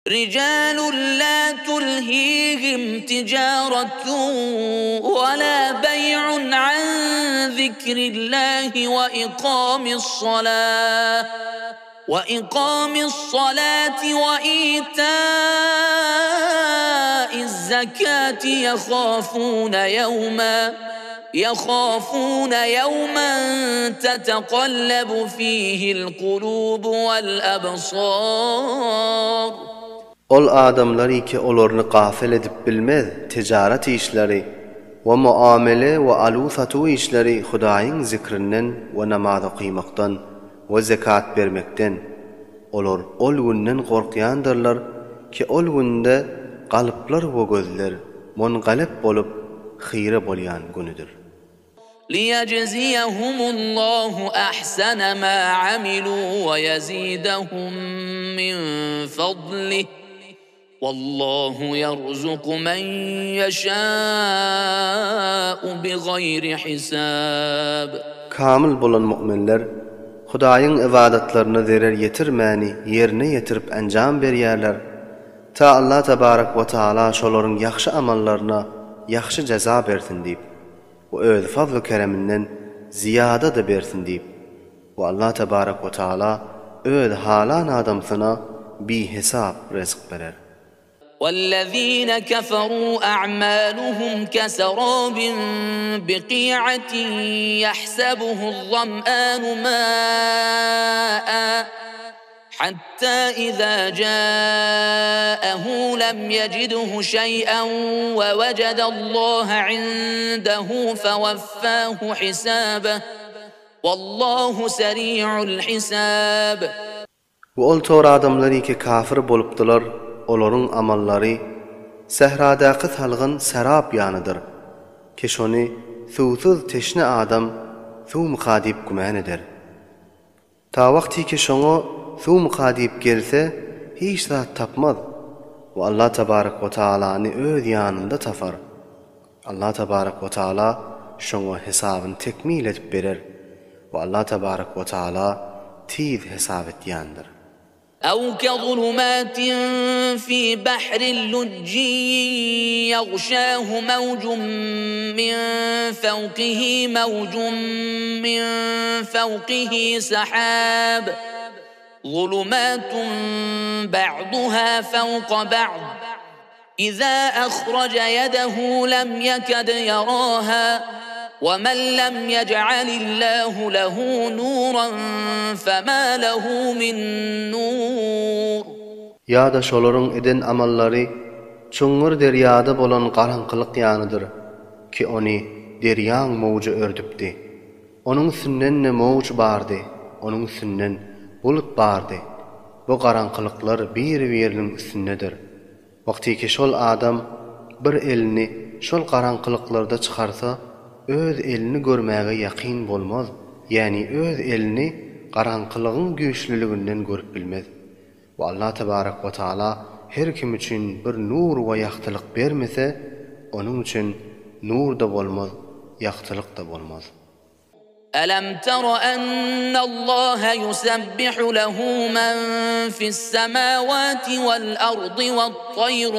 رجال لا تلهيهم تجارة ولا بيع عن ذكر الله وإقام الصلاة وإيتاء الزكاة يخافون يوما تتقلب فيه القلوب والأبصار. Ol adamlar ki olorunu gafil edip bilmez ticaret işleri ve muamele ve alu-satu işleri Hudaýyň zikrinden ve namazy kıymaktan ve zekat bermekden. Olar ol günden gorkýandyrlar ki ol günde galyplar we gözler mongalep bolup hyra bolýan günüdür. لِيَجْزِيَهُمُ اللّٰهُ أَحْسَنَ مَا عَمِلُوا وَيَزِيدَهُم مِّن فَضْلِهِ وَاللّٰهُ يَرْزُقُ مَن يَشَاءُ بِغَيْرِ حِسَابٍ. Kamil bolan mu'minler Hudaýyň ibadatlaryny zerer ýetirmäni ýerine ýetirip anjam berýärler. Ta Allah tebarek we taala şolaryň ýaxşy amallaryna ýaxşy jaza bersin diýip we öz fazl-y kereminden ziyada da bersin diýip we Allah tebarek we taala öz halan adamsyna bi hesap rızk berer. وَالَّذِينَ كَفَرُوا أَعْمَالُهُمْ كَسَرَابٍ بِقِيعَةٍ يَحْسَبُهُ الظَّمْآنُ مَاءً حَتَّى إِذَا جَاءَهُ لَمْ يَجِدْهُ شَيْئًا وَوَجَدَ اللَّهَ عِندَهُ فَوَفَّاهُ حِسَابَهُ وَاللَّهُ سَرِيعُ الْحِسَابِ. Bu ol tor adamlary ki kafir bolupdylar, olaryň amallary sehradaky salgyn serap ýanydyr. Keşoni suwsuz teşne adam suw muqadip güman eder. Ta wagty ki şoňa suw muqadip gelse hiç zat tapmaz. We Allah tebarek we taala'ny öz ýanynda tapar. Allah tebarek we taala şoňa hesabyny tekmil edip berer. We Allah tebarek we taala tiz hesap etýändir. أو كظلمات في بحر لجي يغشاه موج من فوقه سحاب ظلمات بعضها فوق بعض إذا أخرج يده لم يكد يراها ومن لم يجعل الله له نورا فما له من نور. Ya da şolaryň eden amallary çoňur derýada bolan garaňkylyk ýanydyr ki ony derýaň mowja ördüpdi. Onuň üstünden ne mowj bardy, onuň üstünden bulut bardy. Bu garaňkylyklar bir-biriniň üstündedir. Wagty ki şol adam bir elini şol garaňkylyklarda çykarsa öz elini görmäge ýakyn bolmaz. Ýani öz elini garaňkylygyň güýçlüliginden görüp bilmez. Ve Allah tebarek ve taala her kim üçin bir nur we ýagtylyk bermese, onuň üçin nur da bolmaz, ýagtylyk da bolmaz. ألم تر أن الله يسبح له من في السماوات والأرض والطير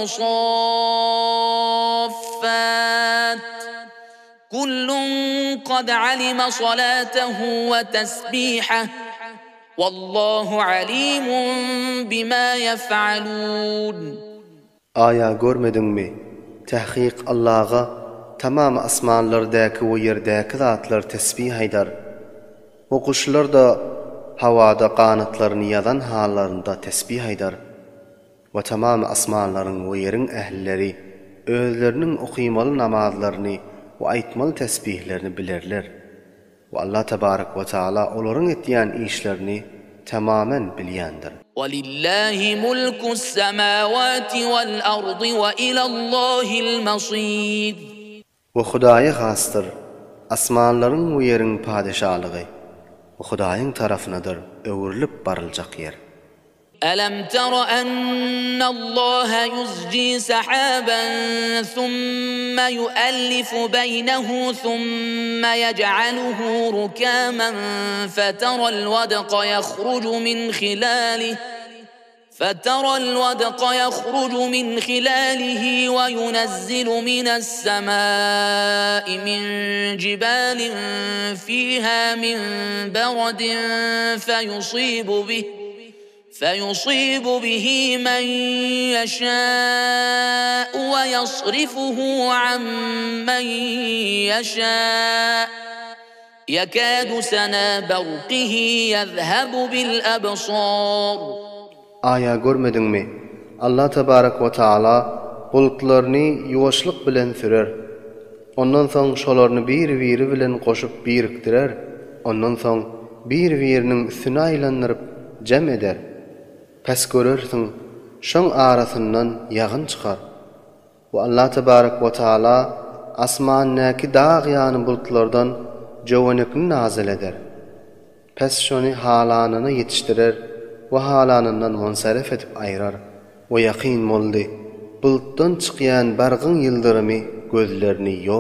صافات كل قد علم صلاته وتسبيحه والله عليم بما يفعلون. Aya görmedinmi? Tahqiq Allah'a tamam asmanlardaky we ýerdaky zatlar tesbih aýdar. O kuşlar da hawada qanatlaryny ýazan hallarynda tesbih aýdar. Ve tamam asmanlaryň we ýeriň ählileri özleriniň okymaly namazlaryny ve aýtmaly tesbihlerini bilerler. Ve Allah tebarek ve taala olaryň etýän işlerini tamamen bilýändir. وَلِلَّهِ مُلْكُ السَّمَاوَاتِ وَالْأَرْضِ وَإِلَى اللَّهِ الْمَصِيرُ. Ve Hudaýa hasdyr. Asmanlaryň we ýeriň padeşalygy we Hudaýyň tarapynadyr öwrülip barıljak yer. ألم تر أن الله يزجي سحابا ثم يؤلف بينه ثم يجعله ركاما فترى الودق يخرج من خلاله فترى الودق يخرج من خلاله وينزل من السماء من جبال فيها من برد فيصيب به من يشاء ويصرفه عن من يشاء يكاد سنا برقه يذهب بالأبصار. Aya görmedinmi? Allah tebarek ve taala bulutlarını yuvaşlyk bilen sürer. Ondan soň şolaryny bir-biri bilen goşup birikdirer. Ondan soň bir-biriniň üstüne aýlandyryp jem eder. Pes görersiň, şoň arasyndan ýagyn çykar. Bu Allah tebarek ve taala asmanyňky dağ ýany bulutlardan jowanykny nazil eder. Pes şony halanyny ýetişdirer. Ve halanından monsarif edip ayrar. O yakin moldi. Bulutdan çıkyan bargın yıldırımı gözlerini yok.